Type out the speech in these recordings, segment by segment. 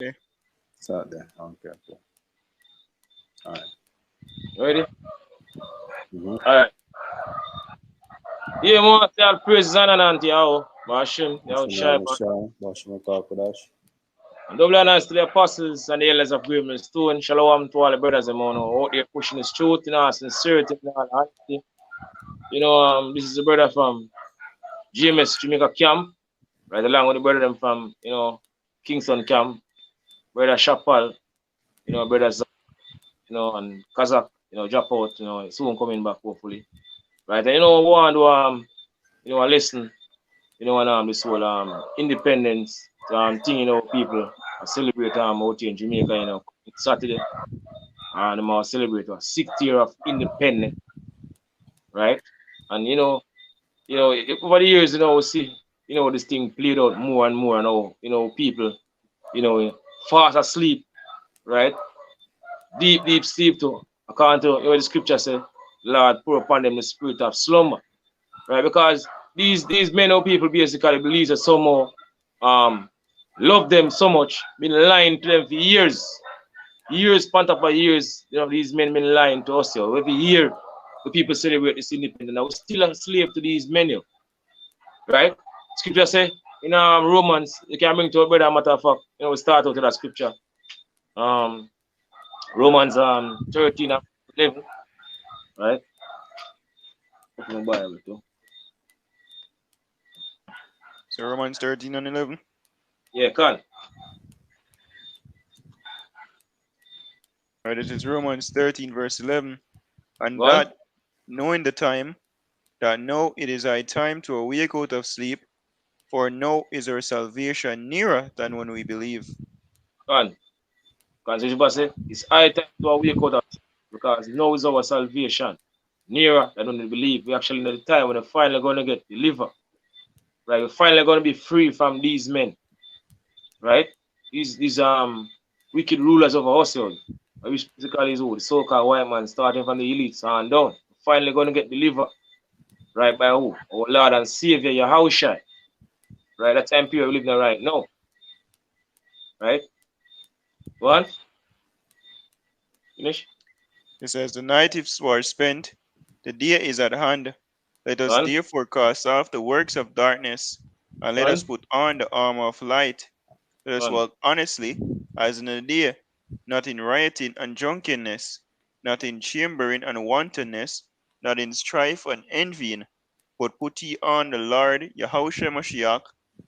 Okay. Start there. Okay, cool. All right. Ready? Mm-hmm. Alright. Yeah, man, say all praises and honor unto Yahweh, Bashim, Yahweh Shai, Shema Shai, Bashma Kakodash. and double honors to the apostles and the elders of Grave Stone. Shalom to all the brothers and man out there pushing his truth in our sincerity and all honesty. This is a brother from GMS Jamaica Camp, right along with the brother them from, Kingston Camp, brother Shapal, brother Zach, and Kazakh, drop out, soon coming back hopefully. Right, and want to listen, and this whole independence thing, people celebrate out here in Jamaica, Saturday, and celebrate our 6th year of independence, right? And over the years, we see, this thing played out more and more now, people, fast asleep, right? Deep, deep sleep too. According to the scripture says, Lord, pour upon them the spirit of slumber, right? Because these men or people basically believe that somehow love them so much, been lying to them for years, span up of years, these men been lying to us. Every year the people celebrate this independence. Now we're still a slave to these men, right? Scripture say in Romans, you can bring to a brother, matter of fact, we start out with that scripture. Romans 13 and 11, right? Open my Bible too. So Romans 13 and 11. Yeah, can. All right, it is Romans 13, verse 11. And Go on. that, knowing the time, that now it is high time to awake out of sleep, for now is our salvation nearer than when we believe. Can. Because say it's high time to awake out of sleep, because now is our salvation nearer than when we believe. We actually know the time when we're finally going to get delivered. Right? We're finally going to be free from these men. Right? These wicked rulers of our household. Which basically is who? The so-called white man starting from the elites and down. We're finally going to get delivered. Right by who? Our Lord and Savior, Yahushua. Right? That time period we live in right now. Right? One. Finish. It says, the night is far spent, the day is at hand. Let us One. therefore cast off the works of darkness, and let us One. put on the armor of light. Let us One. walk honestly, as in the day, not in rioting and drunkenness, not in chambering and wantonness, not in strife and envying, but put ye on the Lord Yahushua Mashiach,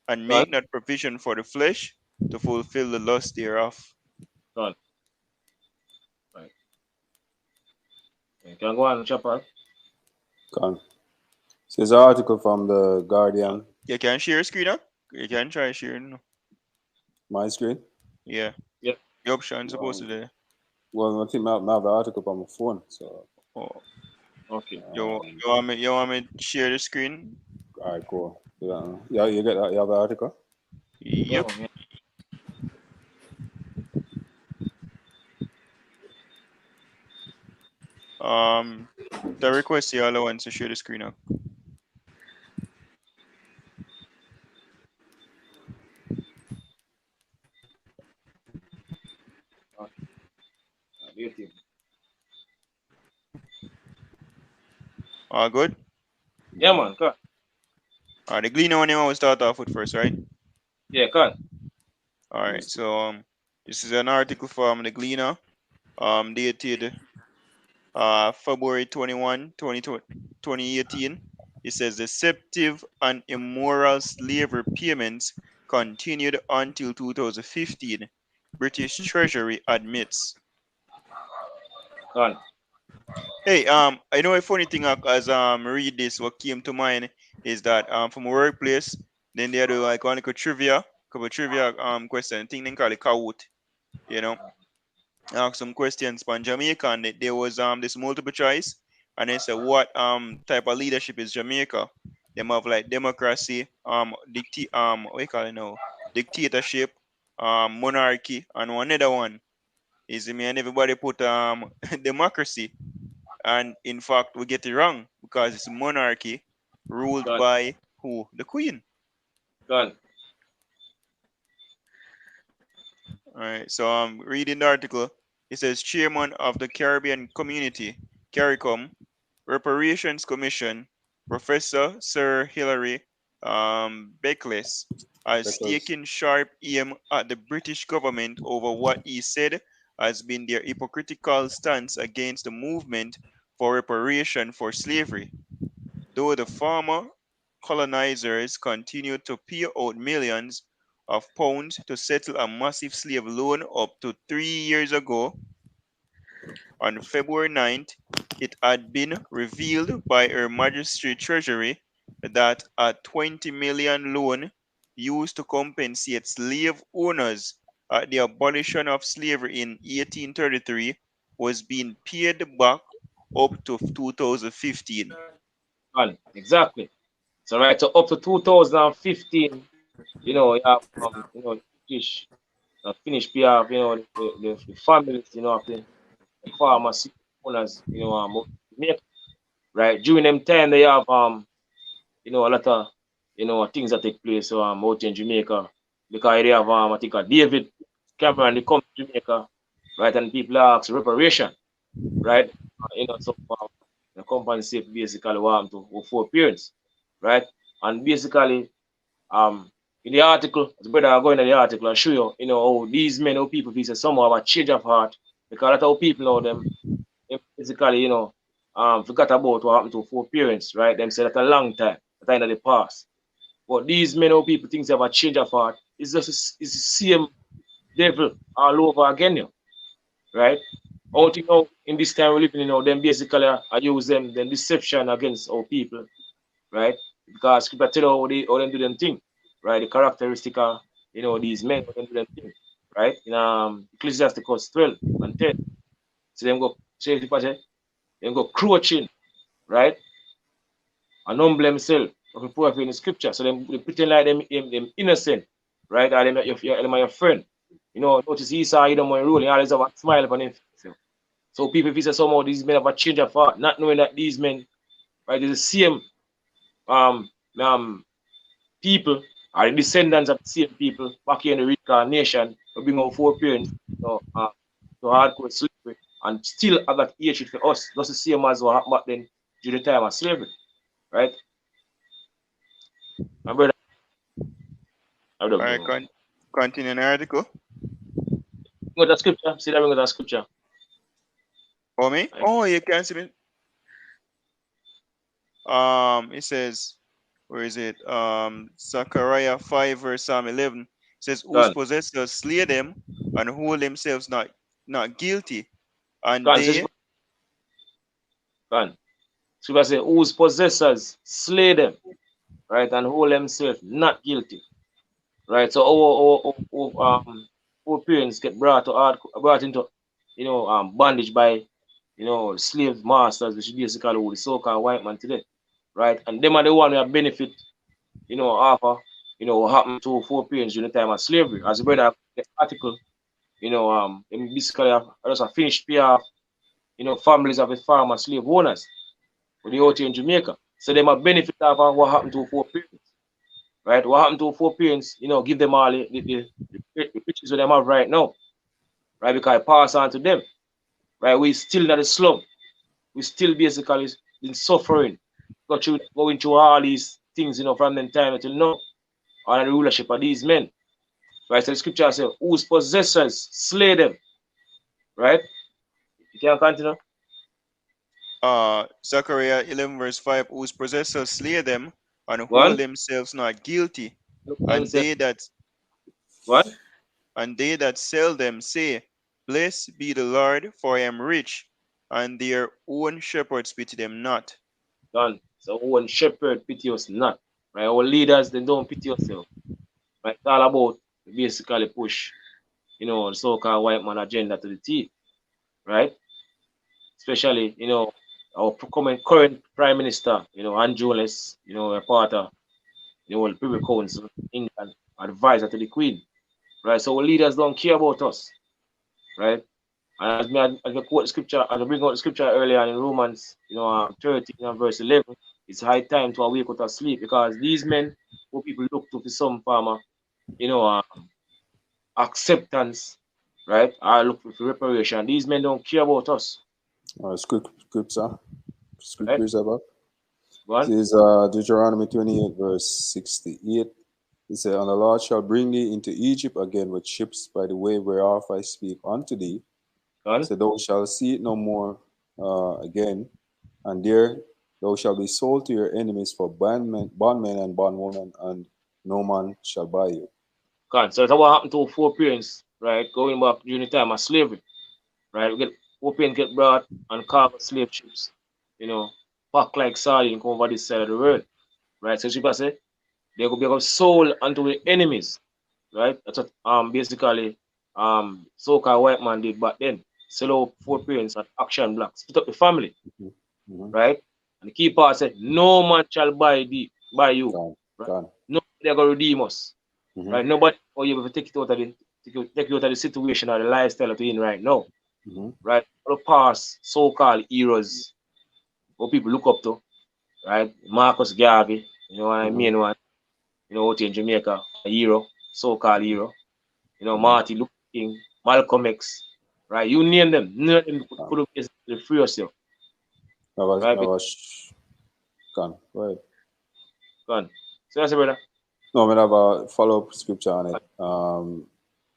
and One. make not provision for the flesh to fulfill the lust thereof. One. Right. You can go on, Chapel. Con. So there's an article from the Guardian. You can share screen, huh? You can try sharing. My screen. Yeah. Yeah. The option supposed to do. Well, I think I have the article on my phone. So, Oh, Okay. you want me to share the screen? all right, cool. Yeah, you get that? You have the article? Yeah, Yep. man, yeah. The request you allowance to share the screen now. Okay. Beauty. All good? Yeah, man. Come. The Gleaner one you want to start off with first, right? Yeah, come. Alright, so this is an article from the Gleaner, dated February 21, 2018. It says deceptive and immoral slavery payments continued until 2015. British Treasury admits. Come. Hey, I know a funny thing as read this, what came to mind is that from a workplace, then they do like one couple trivia question, thing they call it Kahoot, you know. Ask some questions on Jamaica, and there was this multiple choice, and they said what type of leadership is Jamaica? Them have like democracy, what you call it now? Dictatorship, monarchy, and one other one is me, and everybody put democracy, and in fact we get it wrong because it's monarchy ruled Come. by who? The Queen. Come. All right. So reading the article, it says chairman of the Caribbean Community, CARICOM, Reparations Commission, Professor Sir Hilary Beckless, has Because taken sharp aim at the British government over what he said has been their hypocritical stance against the movement for reparation for slavery. Though the former colonizers continued to pay out millions of pounds to settle a massive slave loan up to 3 years ago, on February 9th, it had been revealed by Her Majesty's Treasury that a 20 million loan used to compensate slave owners at the abolition of slavery in 1833 was being paid back up to 2015. And exactly. So right so up to 2015, you have British Finnish PR, the families, of the farmers, owners, make right during them time they have a lot of things that take place out in Jamaica because they have I think David Cameron they come to Jamaica, right, and people ask reparation, right, so the compensate basically what happened to four parents, right, and basically in the article, the brother I go into the article and show you, how these men or people feel some have a change of heart because a lot of people know them basically, forgot about what happened to four parents, right? Them said that a long time, at the end of the past. But these men or people think they have a change of heart. It's just it's the same devil all over again, right? All you know in this time we're living, them basically I use them deception against our people, right? Because scripture tell you how they do them thing, right? The characteristic of these men, how they do them thing, right? In Ecclesiasticus 12 and 10. So them go say them go crouching, right? And humble themselves of the poor in the scripture. So they pretend like them innocent, right? Or them are your friend. Notice Esau, you don't want to rule, he always have a smile upon him. So people feel somehow these men have a change of heart, not knowing that these men, right, is the same um um people are the descendants of the same people back here in the reincarnation who bring out four parents, to hardcore slavery and still have that hatred for us. That's the same as what happened back then during the time of slavery, right? My brother, I All don't right, know. continue the article. Bring out the scripture. See that bring out the scripture. For me? Right. Oh, you can see me. It says, where is it? Zechariah 5 verse 11. It says, whose Gone. possessors slay them and hold themselves not guilty, and Gone. they Gone. Scripture say, whose possessors slay them, right, and hold themselves not guilty, right? So our parents get brought into bondage by slave masters, which is basically who the so-called white man today, right? And them are the one who have benefit, after what happened to four parents during the time of slavery. As a brother, the article, them basically have just a finished PR, families of the farmer slave owners with the out here in Jamaica. So they might benefit of what happened to four parents, right? What happened to four parents, give them all the riches that they have right now, right? Because it pass on to them, right? We still not the slum. We still basically been suffering, going through all these things, from them time until now, under the rulership of these men, right? So the scripture says, whose possessors slay them, right? You can continue. Zechariah 11 verse 5, whose possessors slay them and hold One, themselves not guilty, look at and himself. they that One, sell them say, blessed be the Lord, for I am rich, and their own shepherds pity them not. done. So one shepherd pity us not, right? Our leaders, they don't pity yourself, right? It's all about basically push, the so-called white man agenda to the T, right? Especially, our current prime minister, Andrew Less, a part of, the Privy Council, England, advisor to the Queen, right? So our leaders don't care about us, right? And as I quote the scripture, as I bring out the scripture earlier in Romans, 13 and verse 11, it's high time to awake out of sleep because these men who people look to for some form of, acceptance right? I look for reparation. These men don't care about us. Scripture. Right? Scriptures about. Go on. This is Deuteronomy 28, verse 68. It says, And the Lord shall bring thee into Egypt again with ships by the way whereof I speak unto thee. Go on. So thou shalt see it no more again, and there thou shalt be sold to your enemies for bondmen and bondwomen, and no man shall buy you. Go on. So that's what happened to four parents, right? Going back during the time of slavery, right? We get four parents get brought and cargo slave ships, you know, packed like sardine come over this side of the world, right? So she say they could become sold unto the enemies, right? That's what basically so-called white man did back then. Sell out four parents and action black, split up the family, Mm-hmm. right? And the key part said, no man shall buy you, Gone. right? Gone. Nobody gonna redeem us, Mm-hmm. right? Nobody or you will take it out of the take you out of the situation or the lifestyle that you're in right now, Mm-hmm. right? All the past so-called heroes, what people look up to, right? Marcus Garvey, you know what I Mm-hmm. mean, one, you know, out in Jamaica, a hero, so-called hero, you know, Mm-hmm. Martin Luther King, Malcolm X, right? You name them, none of them could have basically free yourself, right? Gone. Go ahead. Go on. So that's it, brother. No, I have a follow-up scripture on it.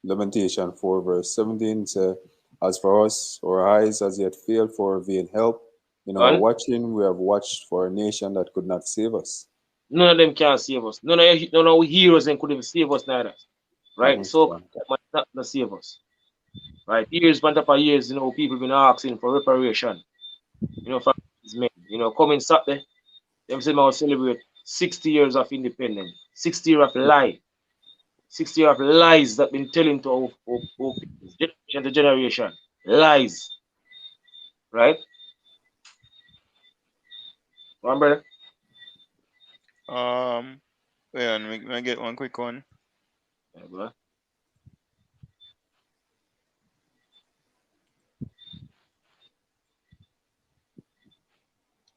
Lamentation 4, verse 17 says, As for us, our eyes as yet failed for vain help. In our Gone. watching, we have watched for a nation that could not save us. None of them can save us. None of heroes then could even save us neither. Right? So Gone. that not save us. Right? Years, upon top of years, you know, people been asking for reparation. You know, from these men. You know, coming Saturday, them say I'll celebrate 60 years of independence, 60 years of lie, 60 years of lies that been telling to our people, generation to generation. Lies. Right? One brother? Yeah, and we get one quick one. Yeah, bro.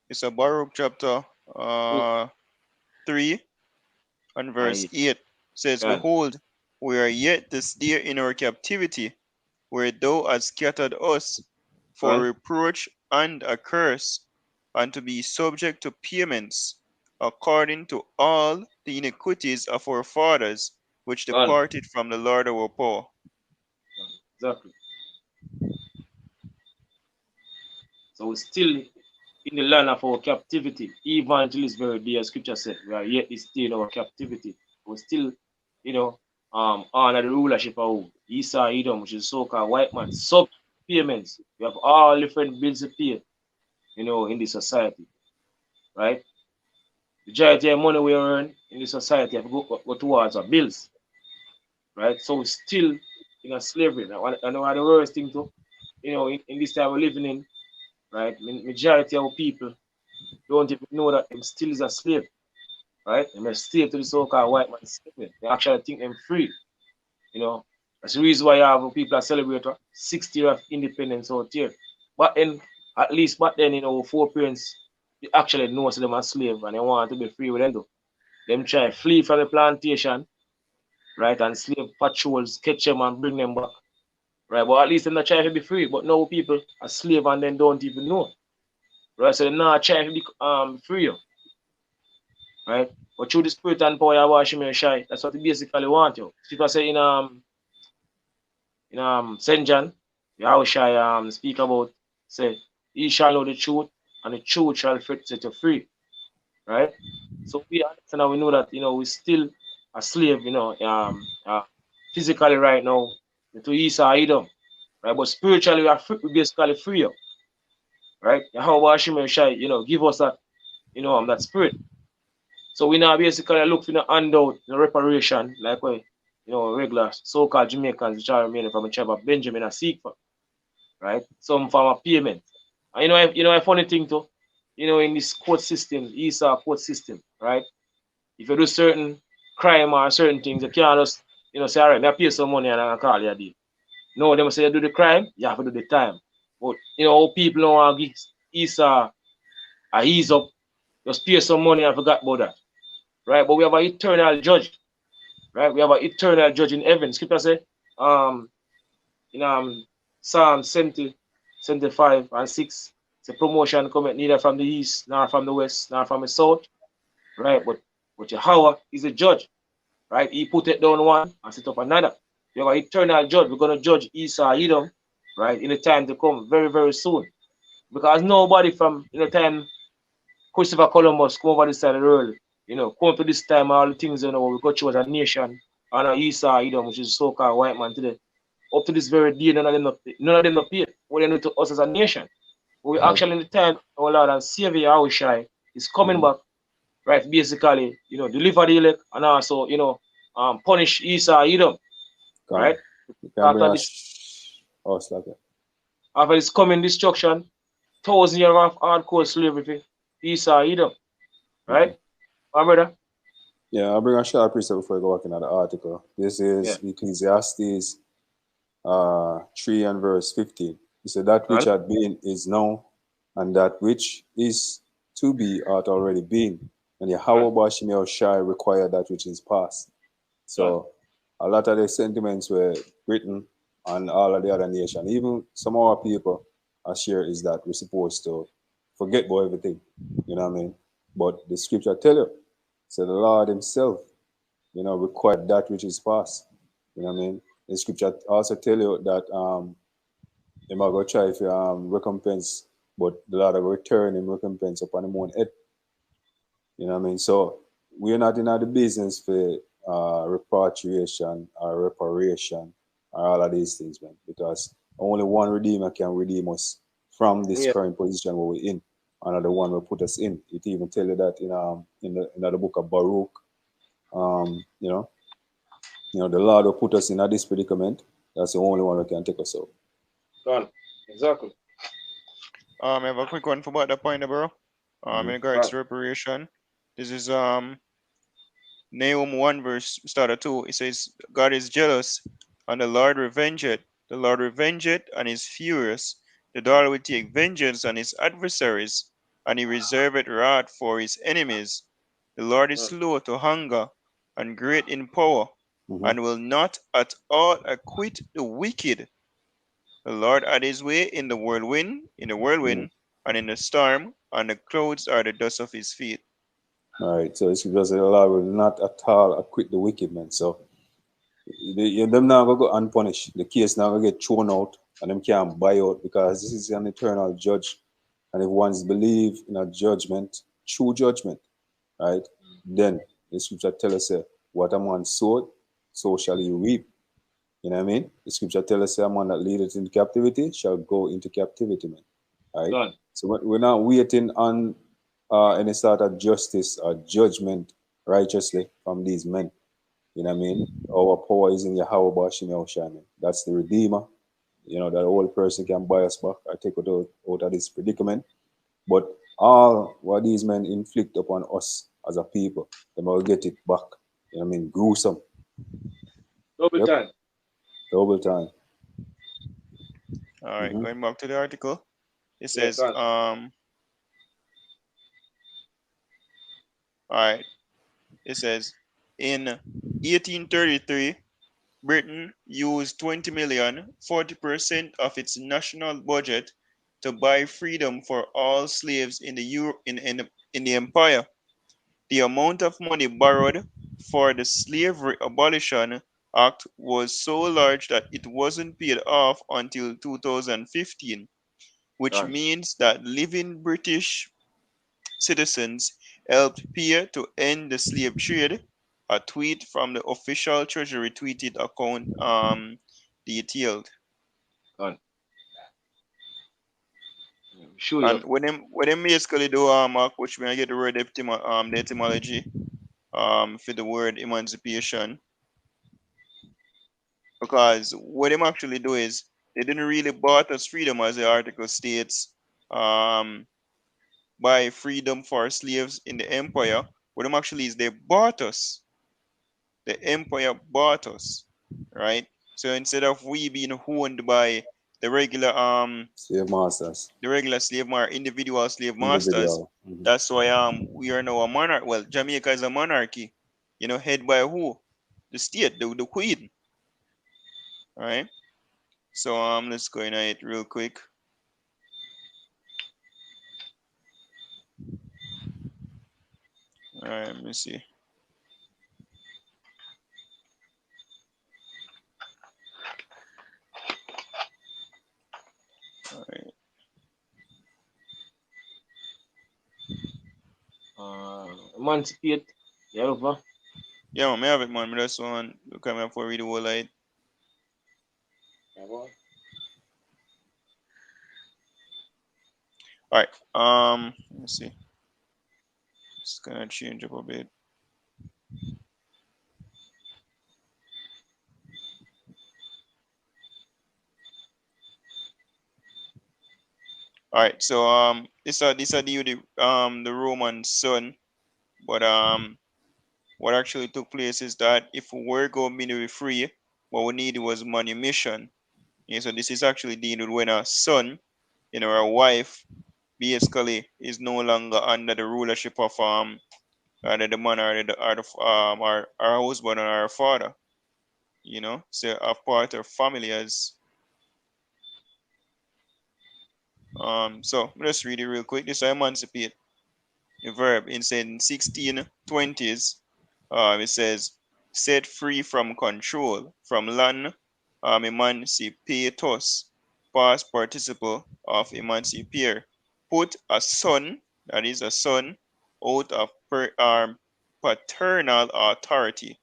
It's a Baruch chapter 3 and verse 8 says, God. Behold, we are yet this day in our captivity, where thou hast scattered us for God. reproach and a curse, and to be subject to payments, according to all the iniquities of our fathers, which God. departed from the Lord our power. Exactly. So we're still in the land of our captivity, even until this very day, as scripture said, we are yet still in our captivity. We're still, you know, under the rulership of Esau Edom, which is so-called white man, sub payments. We have all different bills to pay, you know, in the society, right? The majority of money we earn in the society have go towards our bills, right? So we're still in a slavery. Now, and one of the worst thing too, you know, in this time we're living in, right? Majority of people don't even know that them still is a slave, right? They're a slave to the so-called white man slavery. They actually think them free, you know. That's the reason why you have people that celebrate 60 years of independence out here. But then, at least back then, you know, four parents they actually know them as slave and they want to be free with them. Though. Them try flee from the plantation, right? And slave patrols catch them and bring them back, right? But at least they're not trying to be free. But now people are slave and then don't even know, right? So they're not trying to be free. Right? But through the spirit and power of washing me shy, that's what they basically want you. People say in St. John, Yahushai speak about say ye shall know the truth and the truth shall set you free. Right? So we understand and we know that you know we still a slave, you know, physically right now to Esau Edom. Right? But spiritually we are free, we basically free. Right? Yahweh Hashem Shai, you know, give us that, you know, that spirit. So we now basically look for the handout, the reparation, like we, you know, regular so-called Jamaicans which are remaining from a tribe of Benjamin and seek for, right? Some form of payment. And you know, a funny thing too, you know, in this court system, Esau court system, right? If you do certain crime or certain things, you can't just, you know, say, all right, I pay some money and I call you a deal. No, they must say you do the crime, you have to do the time. But you know, people don't want to give Esau a ease up, just pay some money and forgot about that. Right? But we have an eternal judge, right? We have an eternal judge in heaven. Scripture say, in Psalm 70, 75 and 6. The promotion cometh neither from the east, nor from the west, nor from the south, right? But Yahweh is a judge, right? He put it down one and set up another. You're an eternal judge. We're gonna judge Esau, Edom, right, in the time to come, very, very soon. Because nobody from in the time Christopher Columbus come over this side of the world, come to this time, all the things we got you as a nation, and Esau, Edom, which is so-called white man today. Up to this very day, none of them not paid. What they do to us as a nation. We Right. actually in the time our Lord and Savior Yahushua is coming back, right? Basically, deliver the elect and also, punish Esau, Edom, Come. right? You can bring After a this, us like that. after this coming destruction, 1,000 years of hardcore slavery for Esau, Edom, right? My brother? Yeah, I'll bring a short precept before I go back into the article. This Yeah. is Ecclesiastes 3 and verse 15. He said, that which And, had been is now, and that which is to be hath already been. And Yahweh Bashim Shai require that which is past. So a lot of the sentiments were written on all of the other nations. Even some of our people are share is that we're supposed to forget about everything. You know what I mean? But the scripture tell you, so the Lord himself, required that which is past. You know what I mean? The scripture also tell you that they might go try for recompense, but the Lord will return him recompense upon him own head. You know what I mean? So we're not in the business for repatriation or reparation or all of these things, man, because only one redeemer can redeem us from this yeah. current position where we're in. Another one will put us in. It even tell you that in the book of Baruch, you know, the Lord will put us in this predicament. That's the only one who can take us out. Done. Exactly. I have a quick one for about that point, bro. In regards to reparation, this is Nahum 1 verse starter 2. It says, God is jealous, and the Lord revengeth. The Lord revengeth and is furious. The Lord will take vengeance on his adversaries, and he reserveth wrath for his enemies. The Lord is slow to anger and great in power, and will not at all acquit the wicked. The Lord had his way in the whirlwind, and in the storm, and the clouds are the dust of his feet. All right. So it's because the Lord will not at all acquit the wicked man. So them now go unpunished. The case now gonna get thrown out, and them can't buy out because this is an eternal judge. And if one's believe in a judgment, true judgment, right? Then the scripture tell us what a man sowed, so shall he reap. You know what I mean? The scripture tell us a man that leadeth into captivity shall go into captivity, man. Right? Done. So we're not waiting on any sort of justice or judgment righteously from these men. You know what I mean? Our power is in Yahweh Bashim Yahushua. That's the Redeemer. That old person can buy us back or take us out of this predicament. But all what these men inflict upon us as a people, they will get it back. You know what I mean? Gruesome. Double time. Double time. All right, going back to the article. It says, Done. all right, it says, in 1833, Britain used 20 million, 40% of its national budget to buy freedom for all slaves in the empire. The amount of money borrowed for the Slavery Abolition Act was so large that it wasn't paid off until 2015, which means that living British citizens helped pay to end the slave trade. A tweet from the official Treasury tweeted account detailed. Done. Sure. And when them basically do which when I get the word the etymology for the word emancipation, because what them actually do is they didn't really bought us freedom, as the article states, by freedom for slaves in the empire. What them actually is they bought us. The empire bought us, right? So instead of we being owned by the regular slave masters, individual slave masters, that's why we are now a monarch. Well, Jamaica is a monarchy, head by who? The state, the queen, right? So let's go in it real quick. All right, let me see. All right. Emancipate. Yeah, over. Yeah, man, I have it, man. I just want to come here for read the whole light. Yeah, boy. All right. Let me see. It's gonna change up a bit. All right. So this are the Roman sun, but what actually took place is that if we were going to be free, what we needed was manumission. Yeah, so this is actually dealing with when a son, a wife, basically is no longer under the rulership of either the man or our husband or our father. So a part of family as so let's read it real quick. This is emancipate, a verb in 1620s. It says set free from control, from land, emancipatus, past participle of emancipare. Put a son, that is a son, out of paternal authority.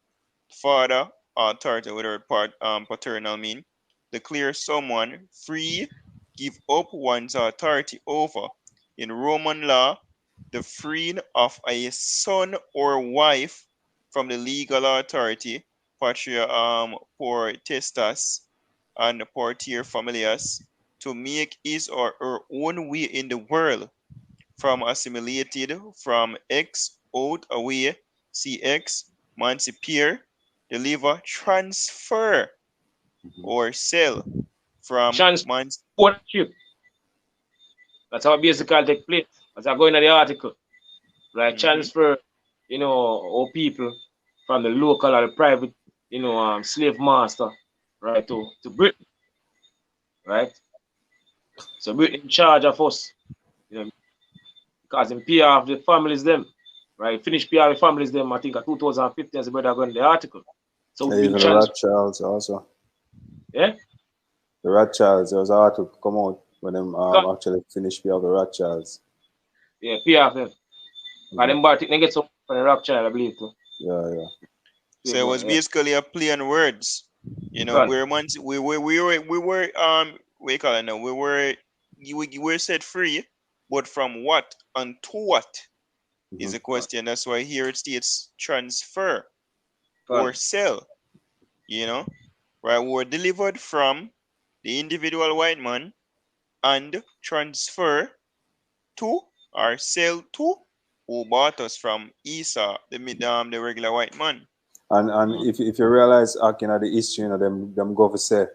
Father authority, whatever paternal mean. Declare someone free, give up one's authority over. In Roman law, the freeing of a son or wife from the legal authority, patria potestas and portier familias, to make his or her own way in the world, from assimilated, from X out away, CX, emancipare, deliver, transfer, or sell from Ownership. That's how basically take place. As I go into the article, like transfer, or people from the local or the private, slave master, right, to Britain, right? So Britain in charge of us, because in PR of the families them, right? Finish PR of the families them, I think at 2015 as a brother going the article. So we've been Even the Rothschilds also. Yeah? The Rothschilds, there was an article come out when them actually finished PR of the Rothschilds. Yeah, PR of them. And them Bartik, they get some from the Rothschild, I believe too. Yeah. So it was basically a play on words. We were we call it now. We were set free, but from what and to what is the question. That's why here it states transfer or sell. Right? We were delivered from the individual white man and transfer to or sell to who bought us from Esau, the regular white man. And if you realize, in the history, them go for say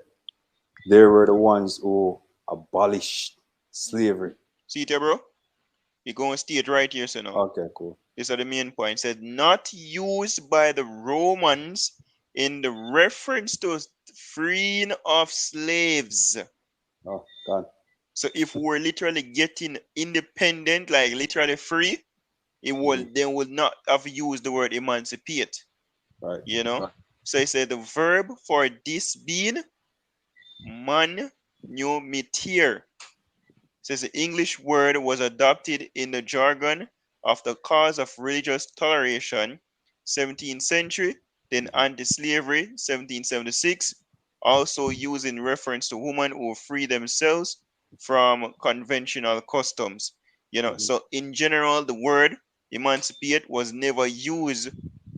they were the ones who abolished slavery. See it, bro? We're going to state right here, so now. Okay, cool. These are the main points. It said not used by the Romans in the reference to freeing of slaves. Oh, God. So if we're literally getting independent, like literally free, they would not have used the word emancipate. Right. So it said the verb for this being manumitare. Says the English word was adopted in the jargon of the cause of religious toleration, 17th century, then anti-slavery, 1776, also used in reference to women who free themselves from conventional customs. So in general, the word emancipate was never used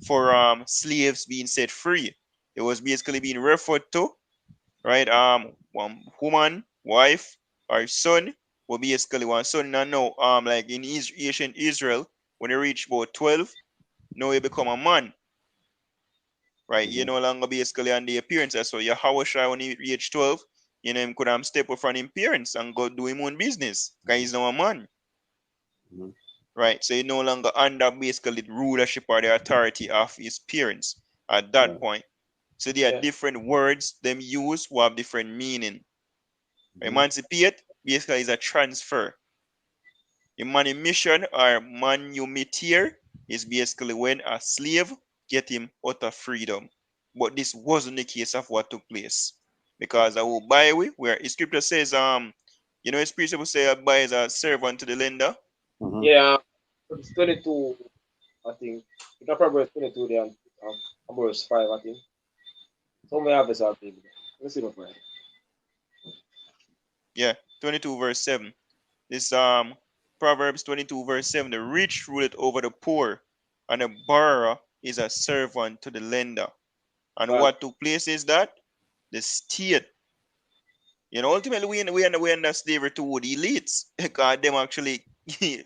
for slaves being set free. It was basically being referred to, right? One woman, wife, or son will basically one son. Now, like in ancient Israel, when you reach about 12, now you become a man, right? You no longer basically on the appearance. So your Hawashai when he reach 12, him could step up from him parents and go do him own business because he's now a man. Right? So he no longer under basically the rulership or the authority of his parents at that point. So there are different words them use who have different meaning. Emancipate basically is a transfer. Manumission or manumittere is basically when a slave get him out of freedom. But this wasn't the case of what took place. Because I will buy away where the scripture says, it's principle say a buy is a servant to the lender. Yeah, it's 22, I think. You can probably 22 there, verse 5, I think. So may have this out there. Let's see my friend. Yeah, 22 verse 7. This Proverbs 22 verse 7. The rich ruleth over the poor, and the borrower is a servant to the lender. And Right. what took place is that the state, ultimately we under slavery to the elites because them actually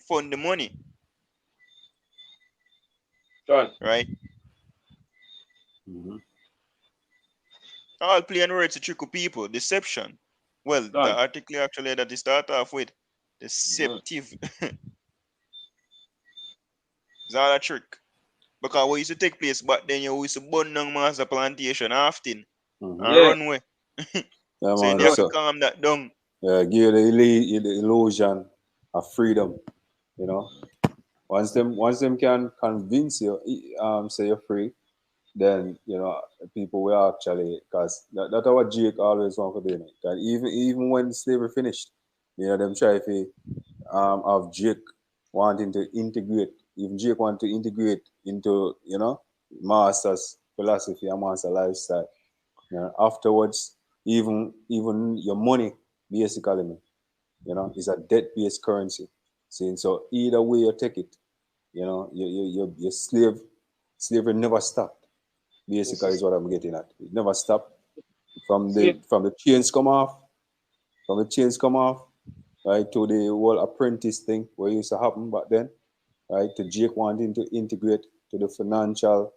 fund the money, John. right? All play on words to trick people, deception. Well, the John. article actually that they start off with, deceptive. It's all a trick. Because what used to take place back then, you used to burn down master plantation often and Yeah. run away. Yeah, So man. they have to So, calm that down. give you the illusion of freedom. You know, once them can convince you, say you're free, then people will actually, because that's what Jake always want to do. That even when slavery finished, them try to have Jake wanting to integrate. Even Jake want to integrate into master's philosophy and master lifestyle. Afterwards, even your money basically, is a debt-based currency. See, so either way you take it, your slavery never stopped. Basically, is what I'm getting at. It never stopped from See, the chains come off, right, to the whole apprentice thing where it used to happen back then, right, to Jake wanting to integrate to the financial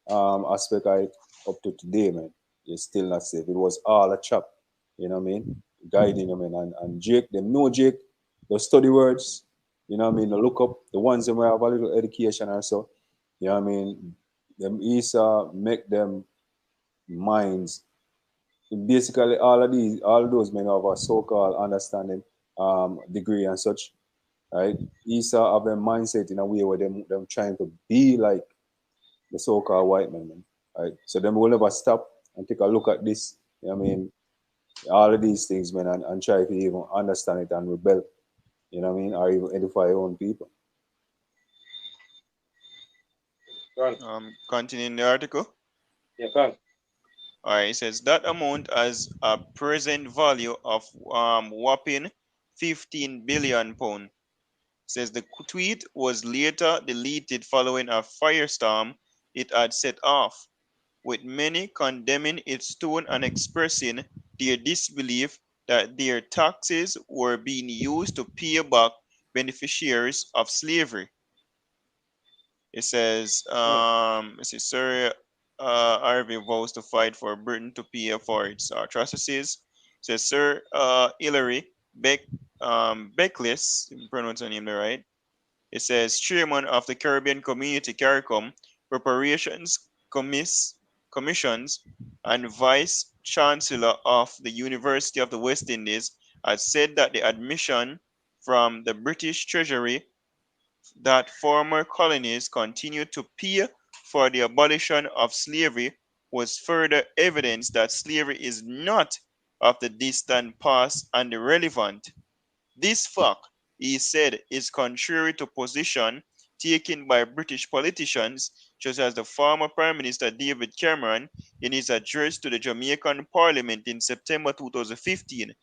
aspect of it up to today, man. You're still not safe. It was all a trap, you know what I mean? Guiding them, man. And Jake, them know Jake, the study words, you know what I mean? The look up, the ones that have a little education and so, you know what I mean? Them Isa make them minds. Basically, all of those men have a so-called understanding degree and such, right? Isa have a mindset in a way where them trying to be like the so-called white man, right? So them will never stop and take a look at this. You know what I mean? All of these things, man, and try to even understand it and rebel. You know what I mean? Or even edify your own people. John. Continuing the article. Yeah, John. All right, it says that amount has a present value of whopping 15 billion pound. Says the tweet was later deleted following a firestorm it had set off, with many condemning its tone and expressing their disbelief that their taxes were being used to pay back beneficiaries of slavery. It says, Sir Harvey vows to fight for Britain to pay for its atrocities. It says, Sir Hilary Beckless, pronounce her name right. It says, Chairman of the Caribbean Community CARICOM Preparations Commissions and Vice Chancellor of the University of the West Indies, has said that the admission from the British Treasury that former colonies continued to pay for the abolition of slavery was further evidence that slavery is not of the distant past and irrelevant. This fact, he said, is contrary to position taken by British politicians, such as the former Prime Minister David Cameron in his address to the Jamaican Parliament in September 2015.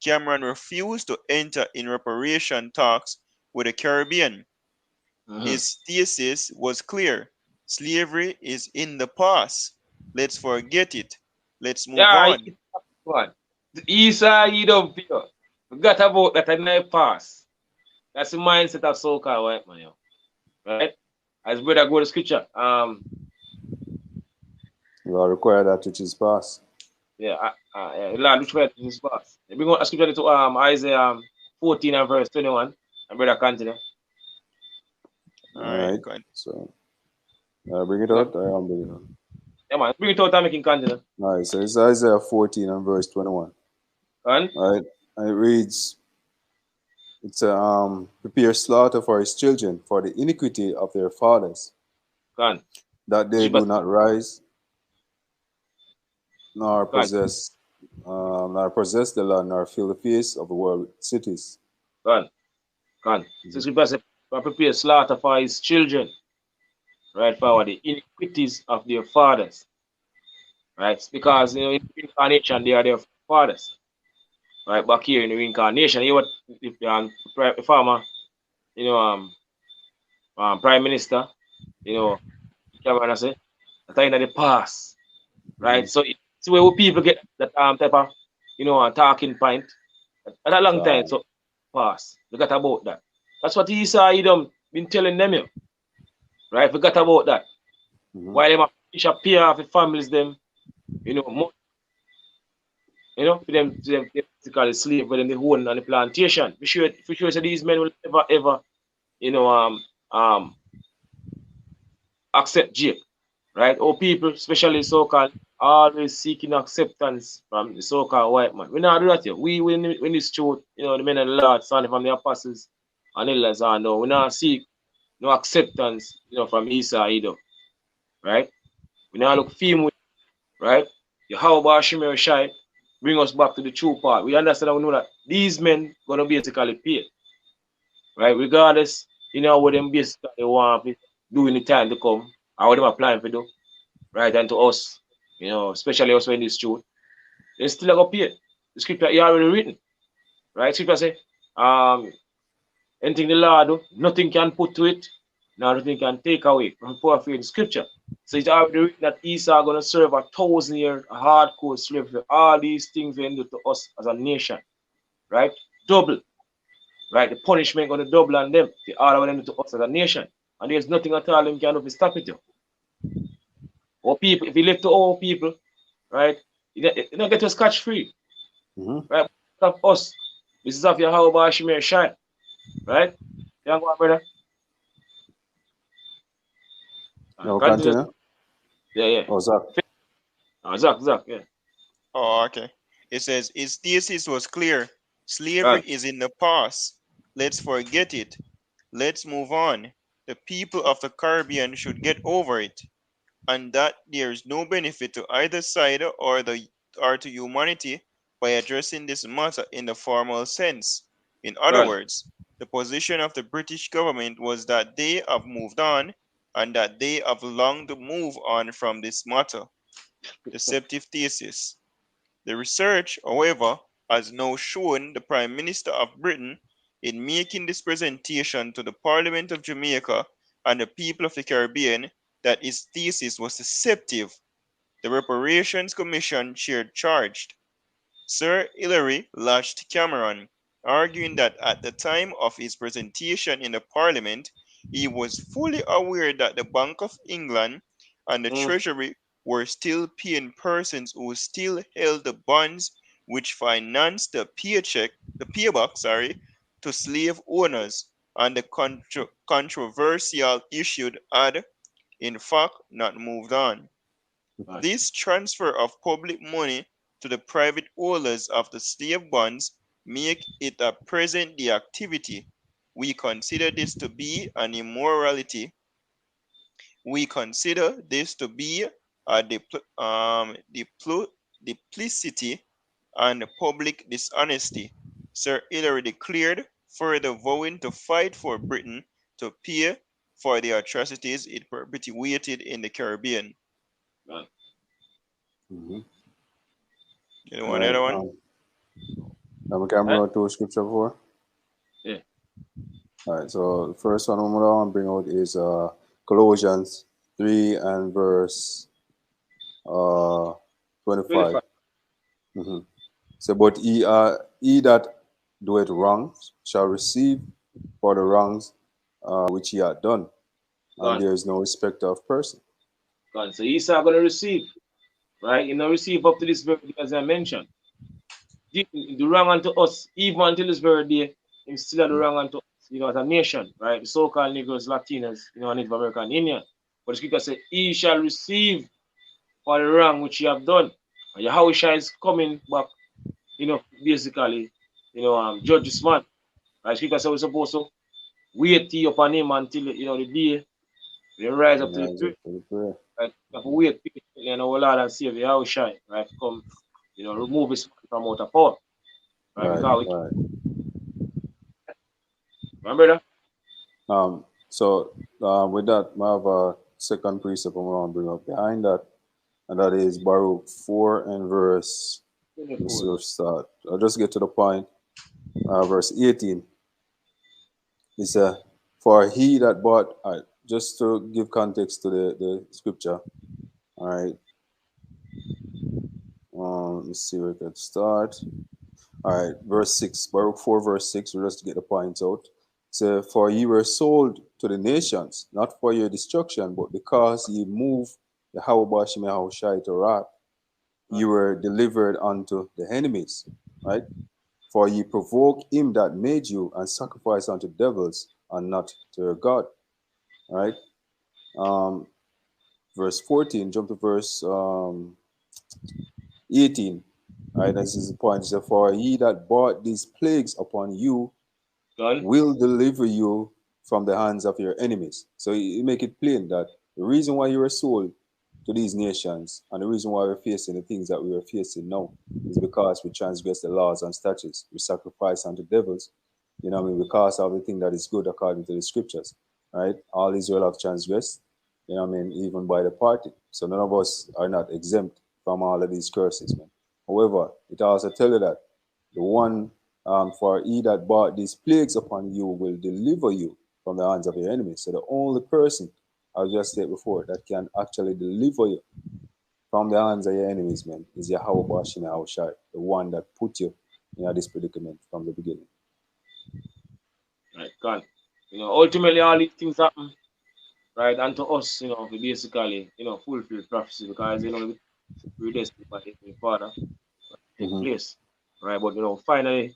Cameron refused to enter in reparation talks with the Caribbean. His thesis was clear. Slavery is in the past. Let's forget it. Let's move Yeah, on. one. Isa, you don't feel. Forgot about that in the past. That's the mindset of so-called white man, yo. Right? As brother go to scripture. You are required that which is past. Yeah, Lord, which way is past? We go to scripture to Isaiah 14 and verse 21. And brother continue. All All right, right. So bring it Yeah, out. I am bringing it out. yeah, man. Bring it out and make him continue. All right. So it's Isaiah 14 and verse 21. And All right. And it reads, it's prepare slaughter for his children for the iniquity of their fathers, Gone. that they do not rise nor Gone. possess the land, nor fill the face of the world with cities. Gone. Gone. So scripture says, prepare slaughter for his children, right, for the iniquities of their fathers, right? Because in incarnation they are their fathers, right? Back here in the reincarnation, you what the farmer, prime minister, Cameron say, at the end of the past, right? So it's where people get that type of talking point at a long time. So pass. Forget about that. That's what Esau Edom been telling them, right? Forget about that. While them fish appear of the families them, more, for them to basically slave for them the own on the plantation. For sure, so these men will never ever, accept jail, right? Or people, especially so-called, always seeking acceptance from the so-called white man. We not do that here. We when it's true, the men of the Lord, son from the apostles and elders are no. We not seek no acceptance, from Esau either, right? We not look film with, right? The how about Shimmer Shai bring us back to the true part. We understand and we know that these men gonna basically pay, right? Regardless, what them basically want to do in the time to come, or what them applying for do, right? And to us, especially us when this truth, they still gonna pay. The scripture is already written, right? Scripture say, anything the Lord do, nothing can put to it, nothing can take away from poor faith in scripture. So it's already written that Esau gonna serve 1,000 years hardcore slavery. All these things they do to us as a nation, right? Double, right? The punishment gonna double on them. The order what them do to us as a nation, and there's nothing at all them can do to stop it. Or people, if you live to all people, right? You don't get to scotch free, right? Of us, this is of your how about Shimmer Shine, right? Yeah, go on, brother. No, Continue. continue. Yeah. Oh, Zach. Zach, yeah. Oh, okay. It says his thesis was clear. Slavery Right. is in the past. Let's forget it. Let's move on. The people of the Caribbean should get over it, and that there is no benefit to either side or to humanity by addressing this matter in the formal sense. In other Right. words, the position of the British government was that they have moved on and that they have long to move on from this matter. Deceptive thesis. The research, however, has now shown the Prime Minister of Britain in making this presentation to the Parliament of Jamaica and the people of the Caribbean that his thesis was deceptive. The Reparations Commission chair charged Sir Hilary lashed Cameron, arguing that at the time of his presentation in the Parliament, he was fully aware that the Bank of England and the Treasury were still paying persons who still held the bonds which financed the payback, to slave owners, and the controversial issue had, in fact, not moved on. Right. This transfer of public money to the private holders of the slave bonds make it a present-day activity. We consider this to be an immorality. We consider this to be a duplicity and public dishonesty. Sir Hilary declared, further vowing to fight for Britain to pay for the atrocities it perpetuated in the Caribbean. Right. You All want right. another one? We can bring out two scripture for. Yeah. All right. So the first one I'm gonna bring out is Colossians 3 and verse 25. So, but he that doeth wrongs shall receive for the wrongs which he hath done, and there is no respect of person. God. So Esau gonna receive, right? Receive up to this very day, as I mentioned. The wrong unto us, even until this very day, him still the wrong unto us, as a nation, right? The so-called Negroes, Latinos, Native American Indian. But the scripture says, he shall receive for the wrong which he have done. And Yahushua is coming back, basically judge this man. Right? Scripture says we're supposed to wait upon him until the day we rise up to the Rise prayer. up for the prayer. Right? We have to wait patiently on our Lord and Savior Yahushua, right? To come, remove his man from out of power. Right? Right, Because right. remember that? So with that, I have a second precept I'm going to bring up behind that, and that is Baruch 4 and verse. Let me see where to start. I'll just get to the point. Verse 18. It says, "For he that bought," just to give context to the scripture. All right. Let me see where we can start. All right, verse 6, Baruch 4, verse 6, we'll just get the points out. So, "For ye were sold to the nations, not for your destruction, but because ye moved the Hawabashim Yahushai to wrath, you were delivered unto the enemies." Right? "For ye provoke him that made you, and sacrifice unto devils, and not to your God." Right? Verse 14, jump to verse 18. Right, this is the point. So, "For he that brought these plagues upon you will deliver you from the hands of your enemies." So you make it plain that the reason why you were sold to these nations and the reason why we're facing the things that we are facing now is because we transgress the laws and statutes. We sacrifice unto devils, because of the thing that is good according to the scriptures. Right? All Israel have transgressed, even by the party. So none of us are not exempt from all of these curses, man. However, it also tells you that the one, "For he that brought these plagues upon you will deliver you from the hands of your enemies." So the only person, I just said before, that can actually deliver you from the hands of your enemies, man, is Yahweh Bashim Yahushai, the one that put you in this predicament from the beginning. Right, God. Ultimately all these things happen, right? And to us, we basically, fulfill prophecy because we're destined by the Father take place. Right. But finally,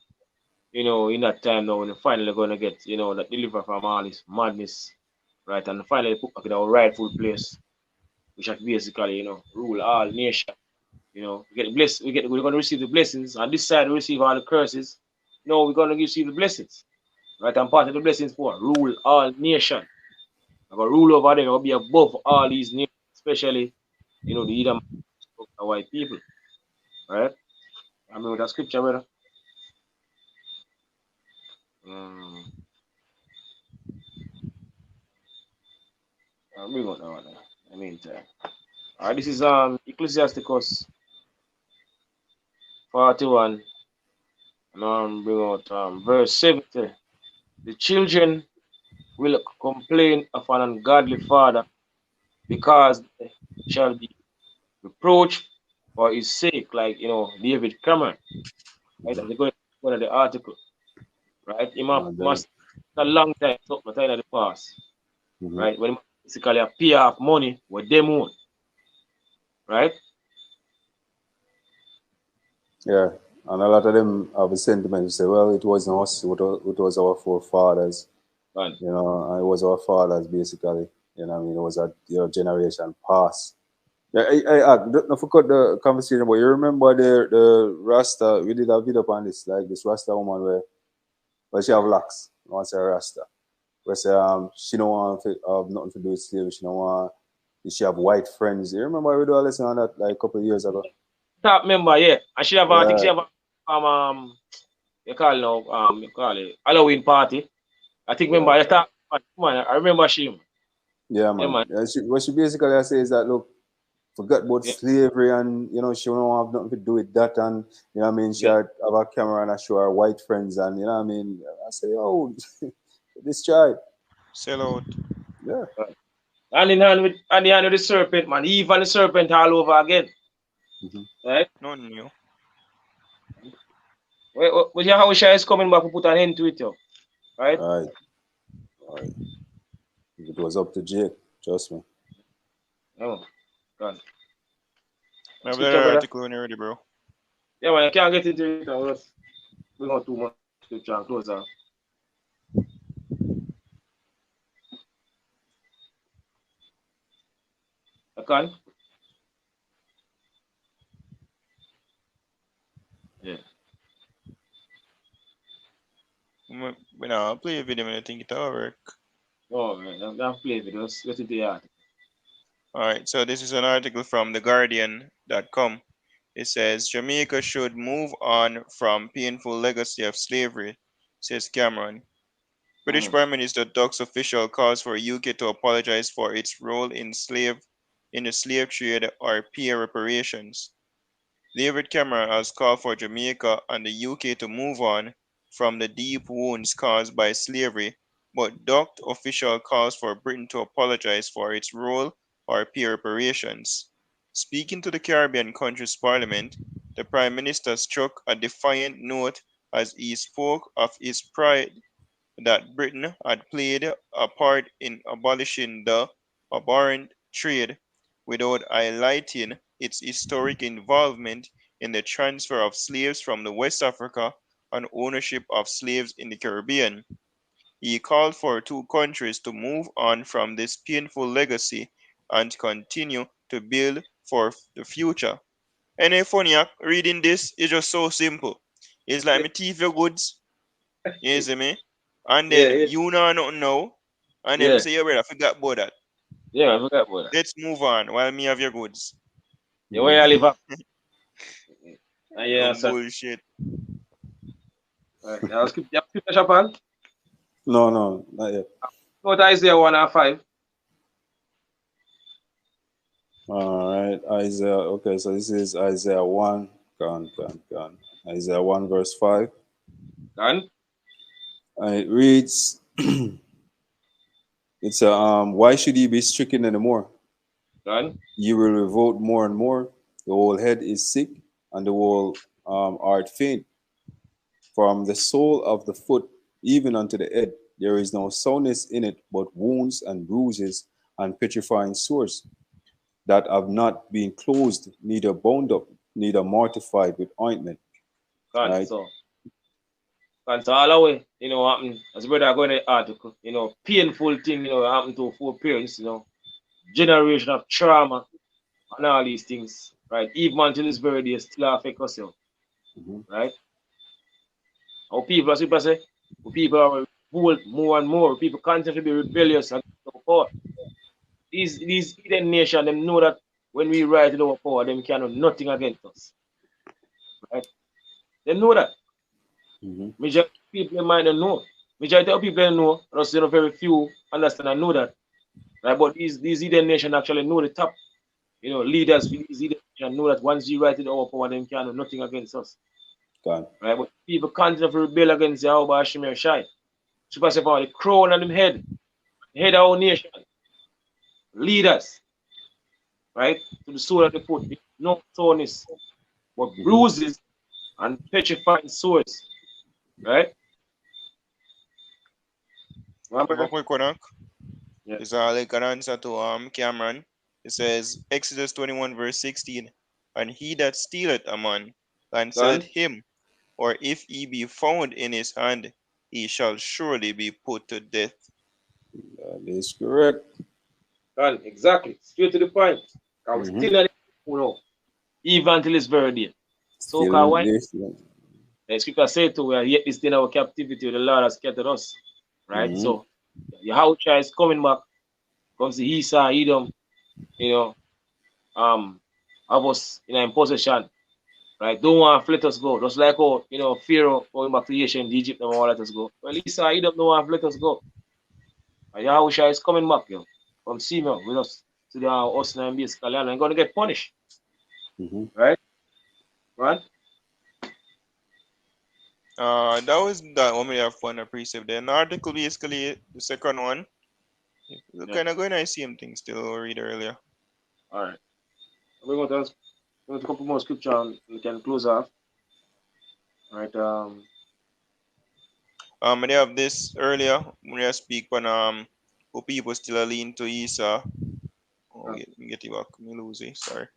in that time now when you're finally gonna get, that deliver from all this madness, right? And finally put back in our rightful place, which have basically, rule all nation. We get blessed, we're gonna receive the blessings, and this side we receive all the curses. We're gonna receive the blessings. Right? And part of the blessings for rule all nation. I got rule over there, will be above all these nations, especially, the Edom white people. Right? I mean with that scripture, brother. I'll bring out that one. I mean, all right, this is Ecclesiasticus 41, and bring out verse 70. "The children will complain of an ungodly father, because they shall be reproached for his sake," like David Cameron, right? And they go to the article, right? He must a long time, something time in the past, right? When he basically pay off money with them own, right? Yeah, and a lot of them have a sentiment to say, well, it wasn't us, it was our forefathers. Right. It was our fathers basically. It was a generation past. Yeah, I don't forget the conversation, but you remember the Rasta, we did a video on this, like this Rasta woman where she have locks, I want to say Rasta. Where say she don't want to have nothing to do with slavery, she have white friends. You remember we do a lesson on that like a couple of years ago? Top member, yeah. And she have I think she Yeah. have you call it Halloween party. I think remember you talk man, I remember she. Yeah, Yeah, man. man. What she basically says is that, look, forget about Yeah, slavery, and she don't have nothing to do with that, and she yeah. have a camera and I show her white friends, and I say, oh, this child. Sell out. Yeah. Right. Hand in hand with the serpent, man. Even the serpent all over again. Right? None new. With your house is coming back to put an end to it, yo. Right? Right. If it was up to Jake, trust me. Oh, God. I have Scripture, that brother. article when you're ready, bro. Yeah, man, you can't get into it. We'll just bring out too much scripture and close out. I can? Yeah. When I play a video, and I think it'll work. Oh man, I'm playing videos. Get it the art. All right, so this is an article from theguardian.com. It says Jamaica should move on from painful legacy of slavery, says Cameron. British Prime Minister Duck's official calls for UK to apologize for its role in the slave trade or pay reparations. David Cameron has called for Jamaica and the UK to move on from the deep wounds caused by slavery, but Duck official calls for Britain to apologize for its role or pay reparations. Speaking to the Caribbean country's parliament, the Prime Minister struck a defiant note as he spoke of his pride that Britain had played a part in abolishing the abhorrent trade without highlighting its historic involvement in the transfer of slaves from the West Africa and ownership of slaves in the Caribbean. He called for two countries to move on from this painful legacy and continue to build for the future. And if funny, reading this is just so simple. It's like me thief your goods, you see me? And Yeah, then yeah, you know nothing now. And then me yeah, say, yeah, brother, forgot about that. yeah. I forgot about that. Let's move on while me have your goods. Yeah, where I live up. Yeah, Some son. bullshit. Right. Now, skip the Japan. No, not yet. Go to Isaiah 1 and 5. All right, Isaiah. Okay, so this is Isaiah 1. Gone. Isaiah 1, verse 5. Done. And it reads, it's why should ye be stricken anymore? Done. Ye will revolt more and more. The whole head is sick, and the whole art faint. From the sole of the foot even unto the head, there is no soundness in it, but wounds and bruises and petrifying sores, that have not been closed, neither bound up, neither mortified with ointment. Done. Right? So, all the way, happen. As a brother going to the article, painful thing, happened to four parents, generation of trauma and all these things, right? Even until this very day, still affect us, right? How people, as people say, people are bold more and more. People continue to be rebellious and power. These hidden nations, them know that when we rise in our power, them can do nothing against us, right? They know that. Majority of people might not know. Majority of people know, just very few understand and know that, right? But these hidden nations actually know the top, leaders for these hidden nations know that once you rise in our power, them can do nothing against us. God. Right? But people continue to rebel against Yahweh Hashem Shai. Super say for the crown on them head of our nation. Leaders, right? To the sole of the foot. No soreness, but bruises and petrifying sores. Right? Have a quick one, Yeah. It's like an answer to Cameron. It says Exodus 21 verse 16, and he that stealeth a man and selleth Done. him, or if he be found in his hand, he shall surely be put to death. That is correct. Done. Exactly. Straight to the point. I was still at it, even until this very day. So Still in why? this. The scripture said to we are yet this in our captivity, the Lord has scattered us. Right? So Yahweh is coming back. Comes to Esau, Edom, of us in possession. Right? Don't want to let us go. Just like how, Pharaoh going back to Asia and Egypt and all let us go. Well, Esau, Edom don't want to let us go. And Yahweh is coming back, Come see me with us. To the us and basically and gonna get punished. Right? Right? That was that one we have fun a precept. Then article basically the second one. We're kind of going to same thing still read earlier. All right. We're going to a couple more scripture and we can close off. All right. They have this earlier when I speak on who people still lean to Esau. Oh, get you back. Me lose it. Sorry.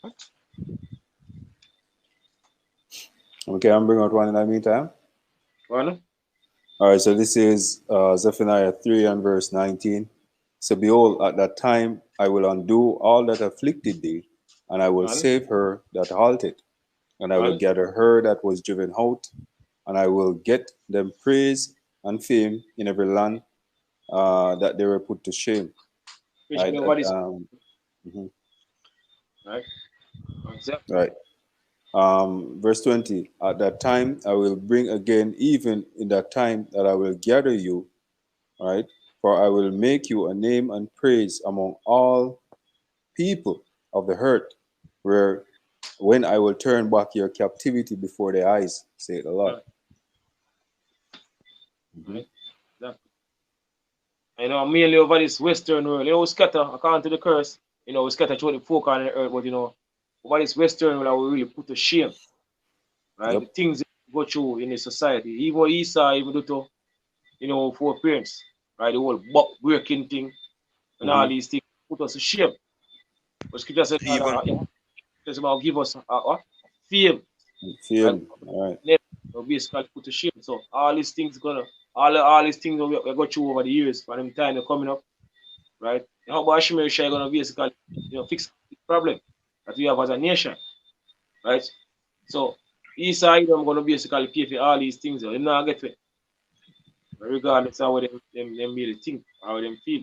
What? Okay, I'm bringing out one in the meantime. One. All right, so this is Zephaniah 3 and verse 19. So behold, at that time I will undo all that afflicted thee, and I will And save her that halted, and I will and gather her that was driven out, and I will get them praise and fame in every land that they were put to shame. especially Right. over this, Mhm. right? Exactly. Right. Verse 20. At that time I will bring again, even in that time that I will gather you. Right. For I will make you a name and praise among all people of the earth, where when I will turn back your captivity before their eyes, say the Lord. Right. Mhm. Right. Exactly. You know, mainly over this Western world, you know, we scatter according to the curse. You know, we scatter through the folk on the earth, but you know, over this Western world, I will really put to shame, right? Yep. The things that go through in the society, even what Esau even do to, you know, for parents, right? The whole buck breaking thing and all Hmm. these things put us to shame. But Scripture said, Even it's about give us fame, right? Fame. All right. So basically put to shame. So all these things gonna all these things we got through over the years for them time they're coming up, right? How about Shimei Shai gonna basically fix the problem that we have as a nation, right? So Esau I'm gonna basically pay for all these things. They're not get it, regardless of what them really think, how them feel,